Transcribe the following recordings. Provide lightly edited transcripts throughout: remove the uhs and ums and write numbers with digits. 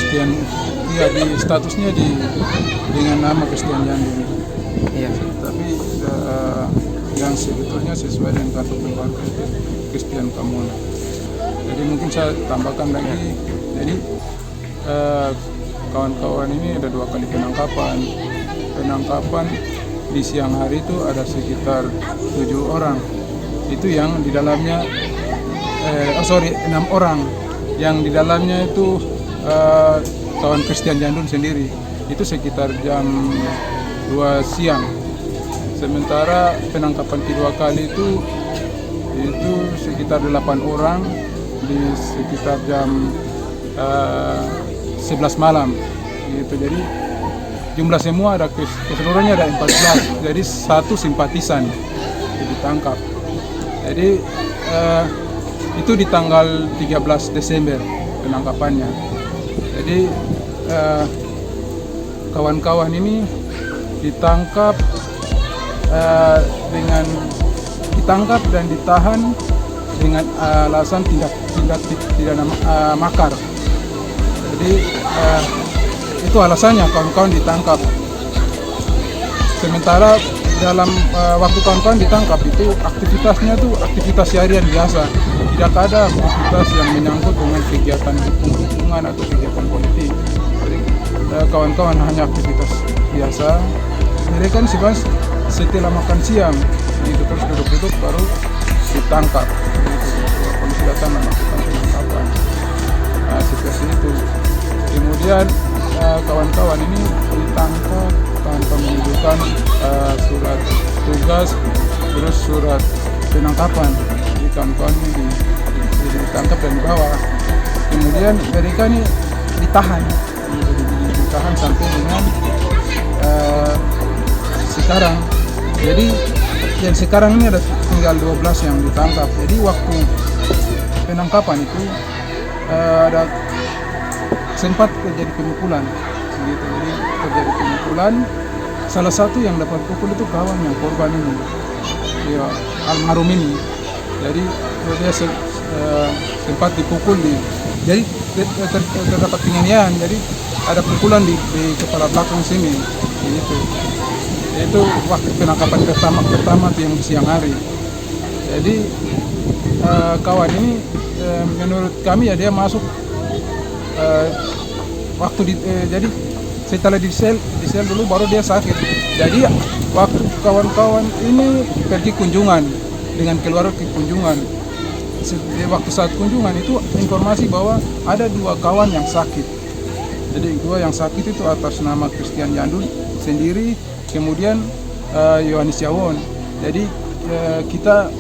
Christian, iya di statusnya dengan nama Christian Jandun. Iya. Tapi yang sebetulnya sesuai dengan kartu keluarga itu Christian Kamona. Jadi mungkin saya tambahkan lagi, jadi kawan-kawan ini ada 2 kali penangkapan. Penangkapan di siang hari itu ada sekitar 7 orang. Itu yang di dalamnya 6 orang. Yang di dalamnya itu kawan Christian Jandun sendiri. Itu sekitar jam 2 siang. Sementara penangkapan kedua kali itu sekitar 8 orang di sekitar jam 11 malam gitu. Jadi jumlah semua ada keseluruhannya ada 14. Jadi 1 simpatisan ditangkap. Jadi itu di tanggal 13 Desember penangkapannya. Jadi kawan-kawan ini ditangkap dan ditahan dengan alasan tindak pidana makar. Jadi itu alasannya kawan-kawan ditangkap. Sementara dalam waktu kawan-kawan ditangkap itu aktivitasnya tuh aktivitas harian biasa, tidak ada aktivitas yang menyangkut dengan kegiatan hubungan atau kegiatan politik. Jadi kawan-kawan hanya aktivitas biasa. Mereka sebenarnya setelah makan siang itu terus duduk-duduk baru ditangkap. Polisi datang melakukan penangkapan. Seperti itu. Kemudian kawan-kawan ini ditangkap tanpa menunjukkan surat tugas, terus surat penangkapan. Jadi kawan-kawan ini ditangkap dan dibawa. Kemudian mereka ini ditahan sampai dengan sekarang. Jadi yang sekarang ini ada tinggal 12 yang ditangkap. Jadi waktu penangkapan itu ada sempat terjadi pemukulan gitu. Jadi terjadi pemukulan. Salah satu yang dapat pukul itu kawan yang korban ini, ya, almarhum ini. Jadi dia sempat dipukul jadi terdapat penganiayaan. Jadi ada pukulan di kepala belakang sini gitu. Itu waktu penangkapan pertama yang di siang hari. Jadi kawan ini menurut kami ya dia masuk jadi setelah di sel dulu baru dia sakit. Jadi waktu kawan-kawan ini pergi kunjungan dengan keluarga kunjungan. Waktu saat kunjungan itu informasi bahwa ada 2 kawan yang sakit. Jadi 2 yang sakit itu atas nama Christian Jandun sendiri, kemudian Yohanes Yawon. Jadi kita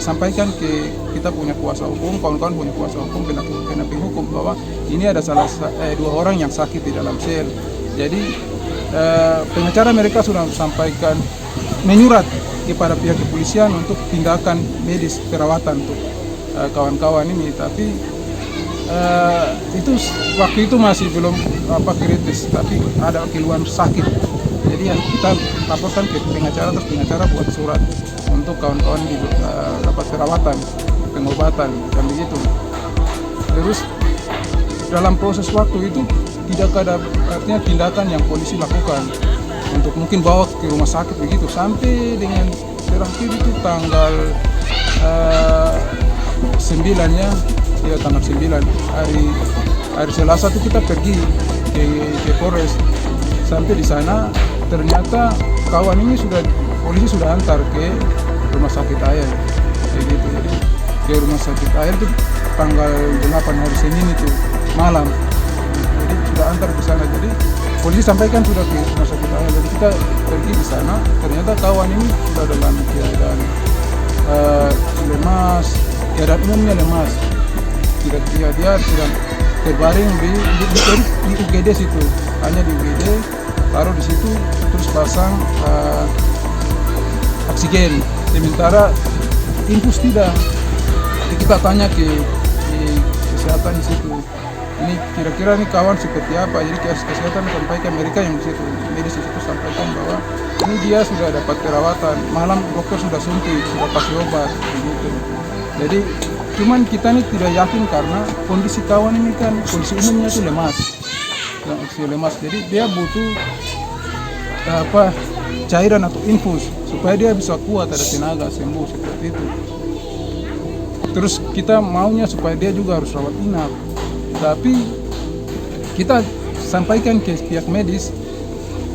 sampaikan ke kita punya kuasa hukum, kawan-kawan punya kuasa hukum, pendamping hukum bahwa ini ada 2 orang yang sakit di dalam sel. Jadi pengacara mereka sudah sampaikan menyurat kepada pihak kepolisian untuk tindakan medis perawatan untuk kawan-kawan ini, tapi itu waktu itu masih belum kritis, tapi ada keluhan sakit. Jadi yang kita laporkan ke pengacara, terus pengacara buat surat untuk kawan-kawan dapat perawatan, pengobatan dan begitu. Terus dalam proses waktu itu tidak ada artinya tindakan yang polisi lakukan untuk mungkin bawa ke rumah sakit begitu, sampai dengan terakhir itu tanggal 9-nya, ya tanggal 9 hari Selasa itu kita pergi ke Polres. Sampai di sana ternyata kawan ini polisi sudah antar ke rumah sakit Ayer kayak gitu. Jadi ke rumah sakit Ayer itu tanggal 8 hari Senin itu malam. Jadi sudah antar ke sana. Jadi polisi sampaikan sudah ke rumah sakit Ayer. Jadi kita pergi di sana, ternyata kawan ini sudah dalam keadaan lemas, keadaan umumnya lemas. Dia sudah terbaring di UGD situ, hanya di UGD, taruh di situ terus pasang oksigen. Sementara infus tidak. Jadi kita tanya ke kesehatan di situ, ini kira-kira nih kawan seperti apa. Jadi kesehatan sampaikan, mereka yang di situ medis di situ sampaikan bahwa ini dia sudah dapat perawatan, malam dokter sudah suntik, sudah kasih obat begitu. Jadi cuman kita ini tidak yakin karena kondisi kawan ini kan kondisi umumnya itu lemas, jadi dia butuh cairan atau infus supaya dia bisa kuat, ada tenaga sembuh seperti itu. Terus kita maunya supaya dia juga harus rawat inap, tapi kita sampaikan ke pihak medis,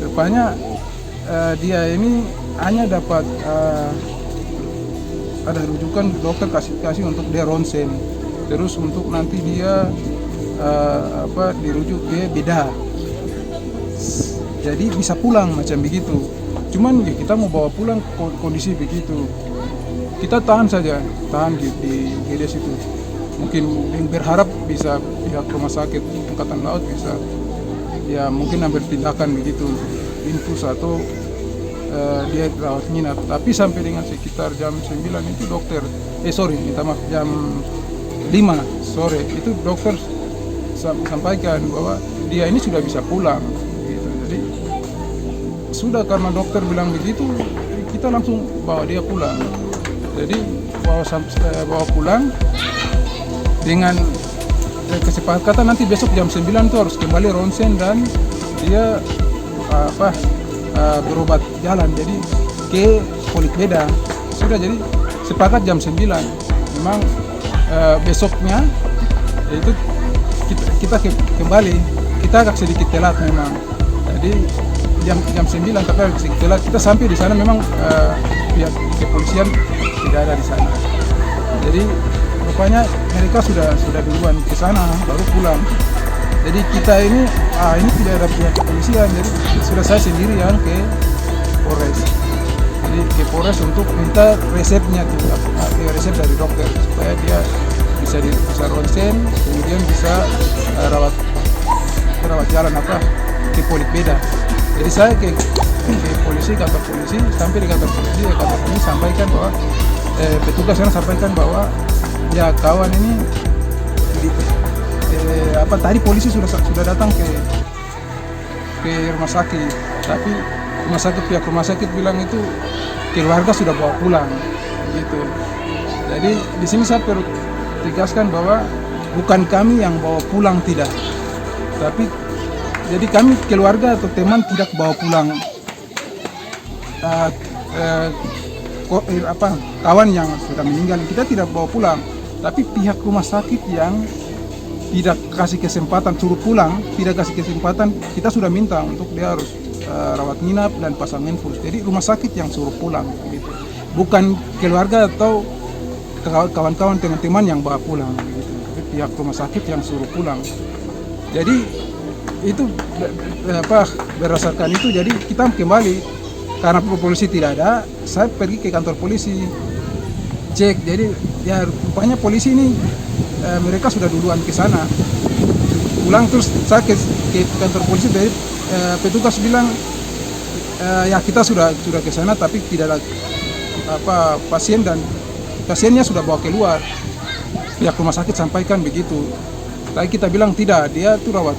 rupanya dia ini hanya dapat ada rujukan dokter kasih untuk dia ronsen, terus untuk nanti dia dirujuk dia beda, jadi bisa pulang macam begitu. Cuman ya kita mau bawa pulang kondisi begitu, kita tahan saja, tahan di UGD situ. Mungkin berharap bisa pihak rumah sakit Angkatan Laut bisa ya mungkin ambil tindakan begitu, infus atau dia rawat nginap. Tapi sampai dengan sekitar jam 9 itu dokter, jam 5 sore itu dokter sampaikan bahwa dia ini sudah bisa pulang gitu. Jadi sudah, karena dokter bilang begitu, kita langsung bawa dia pulang. Jadi bawa pulang dengan kesepakatan nanti besok jam 9 itu harus kembali ronsen dan dia berobat jalan, jadi ke Polikbeda. Sudah, jadi sepakat jam 9. Memang besoknya itu kita kembali, kita agak sedikit telat memang. Jadi jam 9 tapi agak sedikit telat. Kita sampai di sana memang pihak kepolisian tidak ada di sana. Jadi rupanya mereka sudah duluan ke sana baru pulang. Jadi kita ini tidak ada pihak kepolisian, jadi sudah saya sendiri yang ke Polres. Jadi ke Polres untuk minta resepnya tuh, resep dari dokter supaya dia bisa ronsen, kemudian bisa rawat jalan ke Polikbeda. Jadi saya ke polisi, kantor polisi, sampai di kantor polisi sampaikan bahwa petugas yang sampaikan bahwa ya kawan ini tadi polisi sudah datang ke rumah sakit, tapi pihak rumah sakit bilang itu keluarga sudah bawa pulang gitu. Jadi di sini saya perlu tegaskan bahwa bukan kami yang bawa pulang, tidak, tapi jadi kami keluarga atau teman tidak bawa pulang kawan yang sudah meninggal, kita tidak bawa pulang, tapi pihak rumah sakit yang tidak kasih kesempatan suruh pulang, tidak kasih kesempatan, kita sudah minta untuk dia harus rawat nginap dan pasang infus. Jadi rumah sakit yang suruh pulang gitu. Bukan keluarga atau kawan-kawan teman-teman yang bawa pulang gitu. Tapi pihak rumah sakit yang suruh pulang. Jadi itu berdasarkan itu, jadi kita kembali karena polisi tidak ada, saya pergi ke kantor polisi cek. Jadi ya rupanya polisi ini mereka sudah duluan ke sana pulang. Terus saya ke kantor polisi, dari petugas bilang ya kita sudah ke sana tapi tidak ada pasien dan pasiennya sudah bawa keluar. Pihak rumah sakit sampaikan begitu. Tapi kita bilang tidak, dia tuh rawat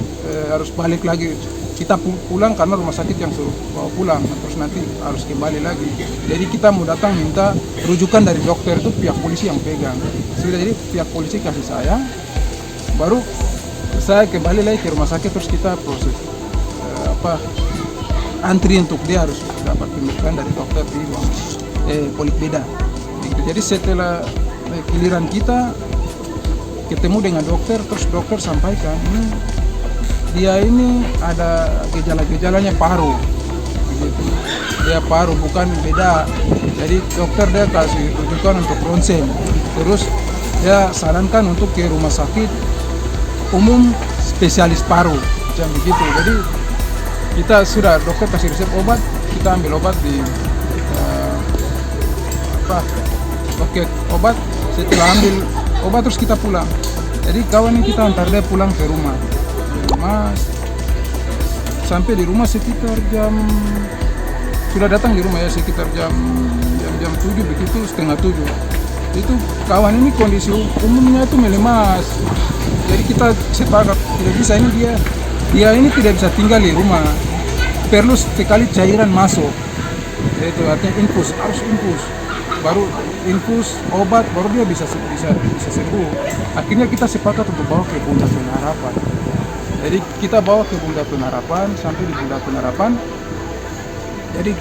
harus balik lagi. Kita pulang karena rumah sakit yang suruh bawa pulang, terus nanti harus kembali lagi. Jadi kita mau datang minta rujukan dari dokter, itu pihak polisi yang pegang. Sudah, jadi pihak polisi kasih saya, baru saya kembali lagi ke rumah sakit, terus kita proses antri untuk dia harus dapat pemeriksaan dari dokter di ruang Polikbeda. Jadi setelah giliran kita ketemu dengan dokter, terus dokter sampaikan dia ini ada gejala-gejalanya paru gitu. Dia paru, bukan beda. Jadi dokter dia kasih rujukan untuk ronsen, terus dia sarankan untuk ke rumah sakit umum spesialis paru macam begitu. Jadi kita sudah, dokter kasih resep obat, kita ambil obat di paket obat. Setelah ambil obat terus kita pulang. Jadi kawan ini kita antar dia pulang ke rumah. Sampai di rumah sekitar sudah datang di rumah ya sekitar jam 7 begitu, setengah 7. Itu kawan ini kondisi umumnya itu melemas. Jadi kita sepakat tidak bisa, ini dia ini tidak bisa tinggal di rumah, perlu sekali cairan masuk, yaitu artinya infus, harus infus. baru infus obat, baru dia bisa sembuh. Akhirnya kita sepakat untuk bawa ke Bunda Pengharapan. Jadi kita bawa ke Bunda Pengharapan, sampai di Bunda Pengharapan. Jadi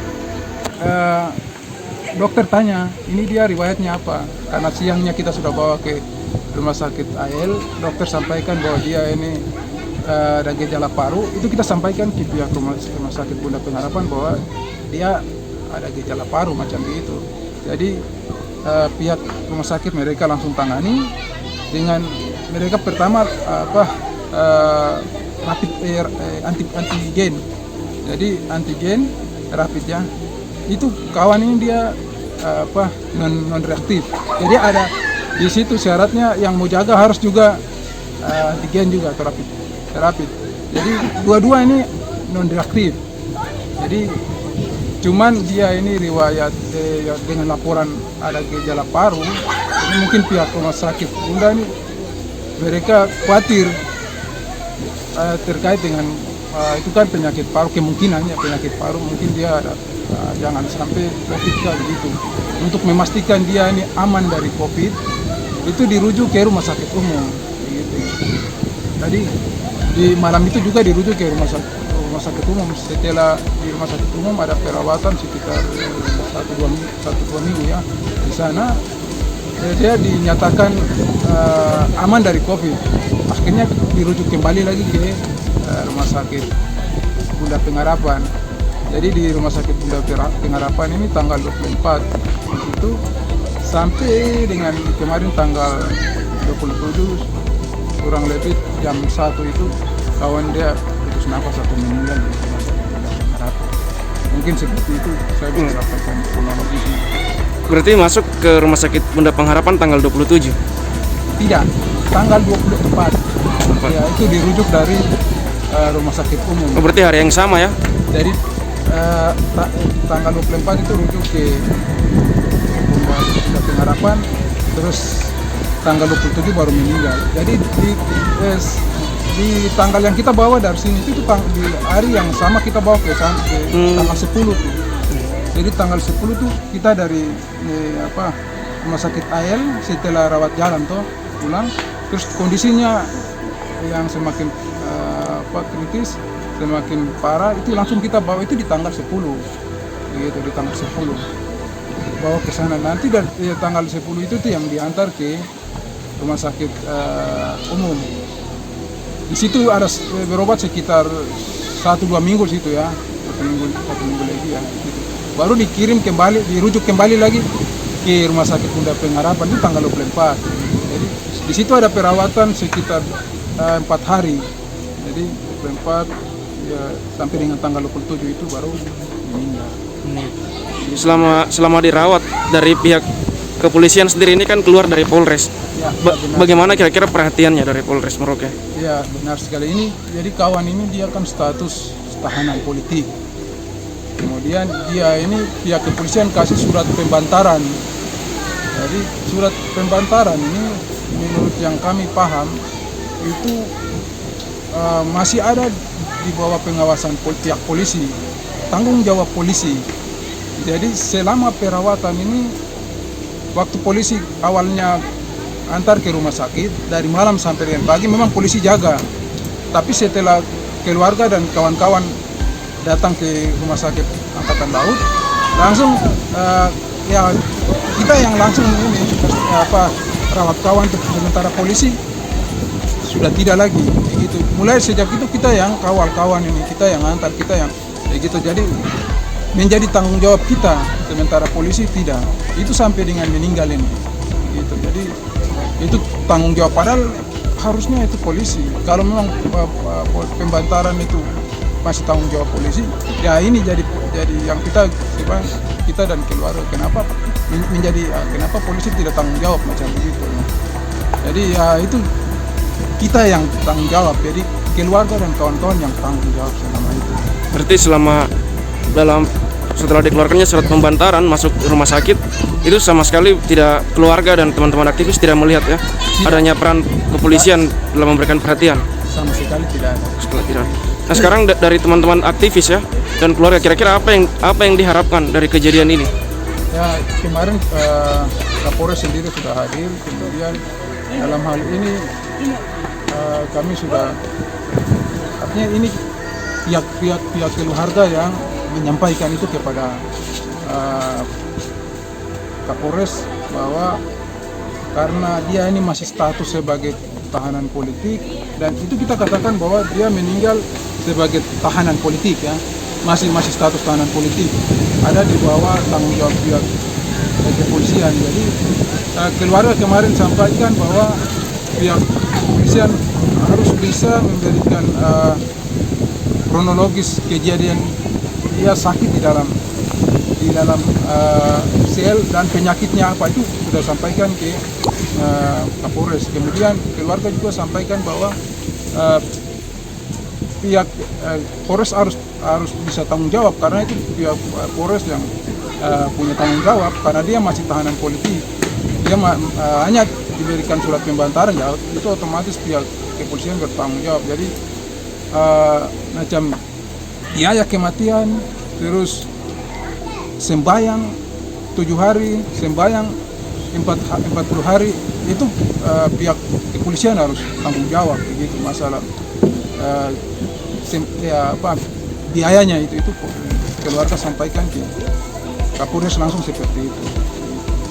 dokter tanya, ini dia riwayatnya apa? Karena siangnya kita sudah bawa ke rumah sakit AL, dokter sampaikan bahwa dia ini ada gejala paru. Itu kita sampaikan ke pihak rumah sakit Bunda Pengharapan bahwa dia ada gejala paru macam itu. Jadi pihak rumah sakit mereka langsung tangani dengan mereka pertama rapid antigen. Jadi antigen rapidnya itu kawan ini dia non reaktif. Jadi ada di situ syaratnya yang mau jaga harus juga antigen juga atau rapid. Jadi dua-dua ini non reaktif. Jadi cuman dia ini riwayat dengan laporan ada gejala paru. Ini mungkin pihak rumah sakit Bunda ini mereka khawatir terkait dengan itu kan penyakit paru, kemungkinannya penyakit paru, mungkin dia ada jangan sampai COVID begitu. Untuk memastikan dia ini aman dari COVID, itu dirujuk ke rumah sakit umum begitu. Jadi di malam itu juga dirujuk ke rumah sakit umum. Setelah di rumah sakit umum ada perawatan sekitar 1-2 minggu ya di sana. Dia dinyatakan aman dari COVID. Akhirnya dirujuk kembali lagi ke rumah sakit Bunda Pengharapan. Jadi di rumah sakit Bunda Pengharapan ini tanggal 24 itu sampai dengan kemarin tanggal 27 kurang lebih jam 1 itu kawan dia putus nafas atau meninggal di rumah sakit Bunda Pengharapan. Mungkin seperti itu saya bisa sampaikan kronologisnya. Berarti masuk ke rumah sakit Bunda Pengharapan tanggal 27? Tidak, tanggal 24. Ya, itu dirujuk dari rumah sakit umum. Oh, berarti hari yang sama ya? Jadi tanggal 24 itu rujuk ke Bunda Pengharapan, terus tanggal 27 baru meninggal. Jadi di tanggal yang kita bawa dari sini itu di hari yang sama kita bawa ke tanggal 10 tuh. Jadi tanggal 10 tuh kita dari rumah sakit AL setelah rawat jalan tuh pulang, terus kondisinya yang semakin kritis, semakin parah, itu langsung kita bawa itu di tanggal 10 gitu, di tanggal 10 bawa ke sana. Nanti dari tanggal 10 itu tuh yang diantar ke rumah sakit umum. Di situ ada berobat sekitar 1-2 minggu situ ya, satu minggu lagi ya gitu. Baru dikirim kembali, dirujuk kembali lagi ke rumah sakit Bunda Pengharapan itu tanggal 24. Jadi di situ ada perawatan sekitar 4 hari. Jadi 24 ya, sampai dengan tanggal 27 itu baru meninggal. Selama dirawat dari pihak kepolisian sendiri ini kan keluar dari Polres. Ya, bagaimana kira-kira perhatiannya dari Polres Merauke? Ya benar sekali ini. Jadi kawan ini dia kan status tahanan politik. Kemudian dia ini pihak kepolisian kasih surat pembantaran. Jadi surat pembantaran ini menurut yang kami paham itu masih ada di bawah pengawasan pihak polisi, tanggung jawab polisi. Jadi selama perawatan ini, waktu polisi awalnya antar ke rumah sakit dari malam sampai dengan pagi memang polisi jaga. Tapi setelah keluarga dan kawan-kawan datang ke rumah sakit Angkatan Laut, langsung ya kita yang langsung ini rawat kawan sementara polisi sudah tidak lagi gitu. Mulai sejak itu kita yang kawal kawan ini, kita yang antar, kita yang gitu. Jadi menjadi tanggung jawab kita, sementara polisi tidak. Itu sampai dengan meninggal ini gitu. Jadi itu tanggung jawab, padahal harusnya itu polisi. Kalau memang pembantaran itu masih tanggung jawab polisi, ya ini jadi yang kita dan keluarga kenapa polisi tidak tanggung jawab macam begitu. Jadi ya itu kita yang tanggung jawab, jadi keluarga dan kawan-kawan yang tanggung jawab selama itu. Berarti setelah dikeluarkannya surat pembantaran masuk rumah sakit, itu sama sekali tidak, keluarga dan teman-teman aktivis tidak melihat ya adanya peran kepolisian dalam memberikan perhatian? Sama sekali tidak ada. Nah sekarang dari teman-teman aktivis ya dan keluarga, kira-kira apa yang diharapkan dari kejadian ini? Ya kemarin Kapolres sendiri sudah hadir, kemudian dalam hal ini kami sudah, artinya ini pihak keluarga yang menyampaikan itu kepada Kapolres bahwa karena dia ini masih status sebagai tahanan politik, dan itu kita katakan bahwa dia meninggal sebagai tahanan politik ya, masih status tahanan politik, ada di bawah tanggung jawab pihak kepolisian. Jadi keluarga kemarin sampaikan bahwa pihak kepolisian harus bisa memberikan kronologis kejadian dia sakit di dalam sel dan penyakitnya apa, itu sudah sampaikan ke Kapolres. Kemudian keluarga juga sampaikan bahwa pihak Polres harus bisa tanggung jawab, karena itu pihak Polres yang punya tanggung jawab, karena dia masih tahanan politik. Dia hanya diberikan surat pembantaran ya, itu otomatis pihak kepolisian bertanggung jawab. Jadi macam biaya kematian, terus sembayang 7 hari, sembayang 40 hari, itu pihak kepolisian harus tanggung jawab begitu masalah biayanya itu keluarga sampaikan ke Kapolres langsung seperti itu.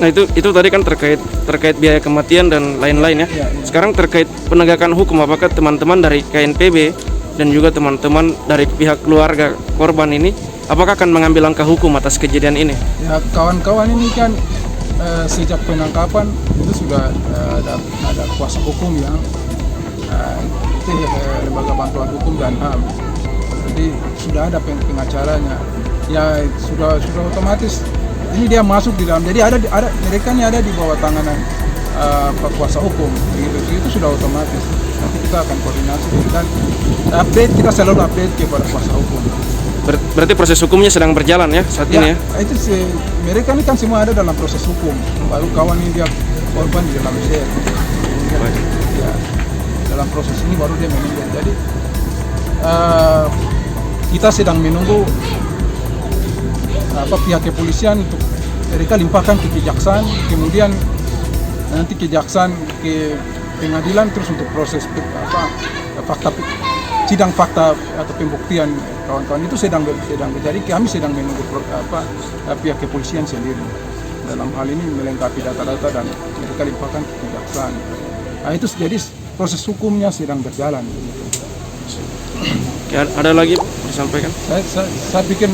Nah itu tadi kan terkait biaya kematian dan lain-lain ya. Sekarang terkait penegakan hukum, apakah teman-teman dari KNPB dan juga teman-teman dari pihak keluarga korban ini apakah akan mengambil langkah hukum atas kejadian ini? Ya, kawan-kawan ini kan sejak penangkapan itu sudah ada kuasa hukum yang itu lembaga bantuan hukum dan HAM. Jadi sudah ada pengacaranya. Ya sudah otomatis ini dia masuk di dalam. Jadi ada mereka ini ada di bawah tanganan kuasa hukum. Itu sudah otomatis. Nanti kita akan koordinasi dan kita selalu update kepada kuasa hukum. Berarti proses hukumnya sedang berjalan ya saat ini ya? Itu mereka ini kan semua ada dalam proses hukum. Baru kawan ini dia korban di dalam sel. Ya, dalam proses ini baru dia meninggal. Jadi kita sedang menunggu pihak kepolisian untuk mereka limpahkan ke kejaksaan, kemudian nanti kejaksaan ke pengadilan, terus untuk proses sidang fakta atau pembuktian kawan-kawan itu sedang jadi kami sedang menunggu pihak kepolisian sendiri dalam hal ini melengkapi data-data dan mereka limpahkan ke kejaksaan. Nah itu jadi proses hukumnya sedang berjalan. Ada lagi disampaikan? Saya pikir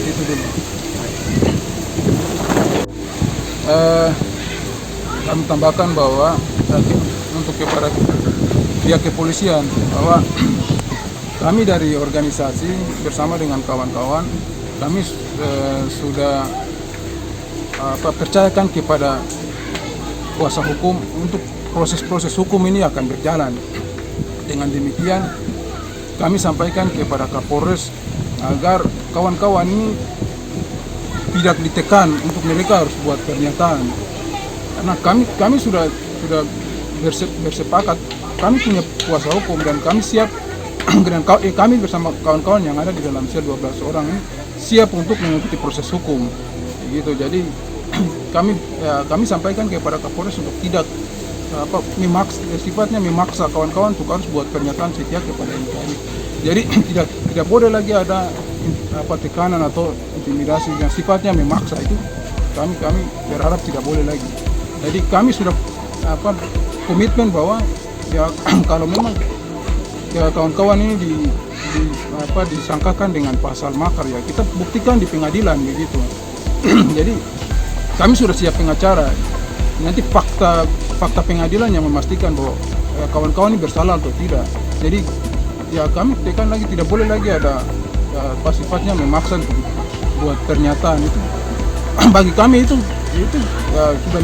itu dulu. Kami tambahkan bahwa untuk kepada pihak kepolisian bahwa kami dari organisasi bersama dengan kawan-kawan kami sudah percayakan kepada kuasa hukum untuk proses hukum ini akan berjalan. Dengan demikian kami sampaikan kepada Kapolres agar kawan-kawan ini tidak ditekan untuk mereka harus buat pernyataan, karena kami sudah bersepakat, kami punya kuasa hukum dan kami siap dan kami bersama kawan-kawan yang ada di dalam sel 12 orang ini siap untuk mengikuti proses hukum gitu. Jadi kami sampaikan kepada Kapolres untuk tidak sifatnya memaksa kawan-kawan untuk harus buat pernyataan setia kepada NKRI. Jadi tidak boleh lagi ada tekanan atau intimidasi yang sifatnya memaksa, itu kami berharap tidak boleh lagi. Jadi kami sudah komitmen bahwa ya kalau memang ya kawan-kawan ini disangkakan dengan pasal makar, ya kita buktikan di pengadilan begitu. Jadi kami sudah siap pengacara. Nanti fakta pengadilan yang memastikan bahwa kawan-kawan ini bersalah atau tidak. Jadi ya kami tekan lagi, tidak boleh lagi ada sifatnya memaksa untuk buat pernyataan itu. Bagi kami itu ya, sudah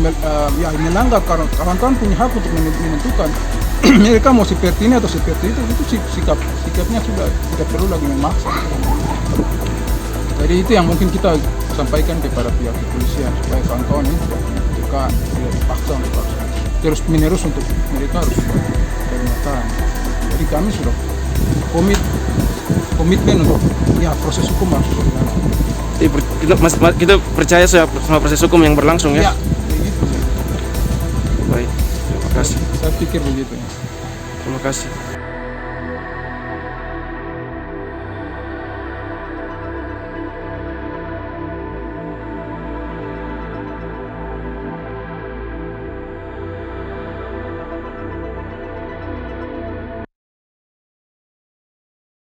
melanggar, karena kawan-kawan punya hak untuk menentukan mereka mau seperti ini atau seperti itu sikapnya sudah tidak perlu lagi memaksa. Jadi itu yang mungkin kita sampaikan kepada pihak kepolisian supaya kawan-kawan ini tidak ditekan, tidak dipaksa untuk terus menerus untuk mereka harus buat pernyataan. Jadi kami sudah komitmen untuk ya proses hukum harus berjalan. Kita percaya sama proses hukum yang berlangsung ya. Ya, begitu sih. Baik, terima kasih. Saya pikir begitu. Terima kasih.